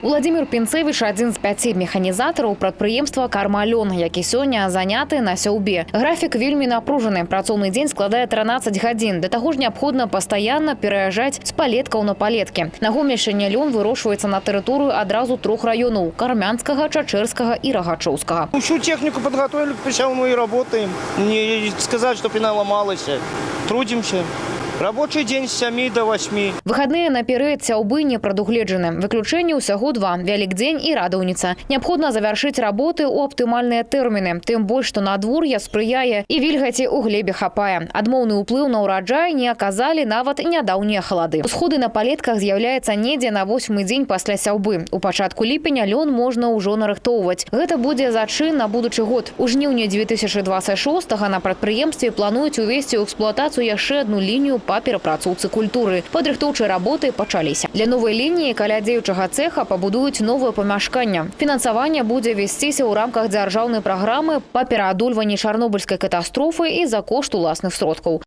Владимир Пінцевич – один з 5 механізатараў прадпрыемства «Кармалён», які сёння заняты на сяўбе. Графік вельмі напружаны. Працоўны дзень складае 13 гадзін. Да таго ж неабходна пастаянна пераязджаць з палеткаў на палеткі. На Гомельшчыне лён вырошчваецца на тэрыторыю адразу 3 раёнаў – Кармянскага, Чачэрскага і Рагачоўскага. Всю технику подготовили к посеву и работаем. Не сказать, что пена ломалась. Трудимся. Рабочий день с 7 до 8. Выходные на перыяд сяўбы не прадугледжаны. Выключэнне ўсяго 2 – Вялікдзень і Радаўніца. Неабходна завяршыць работы ў аптымальныя тэрміны. Тым больш, што надвор'е спрыяе і вільгаці ў глебе хапае. Адмоўны ўплыў на ўраджай не аказалі нават нядаўнія халады. Усходы на палетках з'яўляецца недзе на 8-й дзень пасля сяўбы. У пачатку ліпеня лён можна ўжо нарыхтоўваць. Гэта будзе зачын на будучы год. У жніўні 2026-го на прадпрыемстве плануюць увесці ў эксплуатацыю яшчэ одну лінію па перапрацоўцы культуры. Падрыхтоўчыя работы пачаліся. Для новай лініі каля дзеючага цэха пабудуюць новае памяшканне. Фінансаванне будзе весціся ў рамках дзяржаўнай праграмы па пераадольванні чарнобыльскай катастрофы і за кошт уласных сродкаў.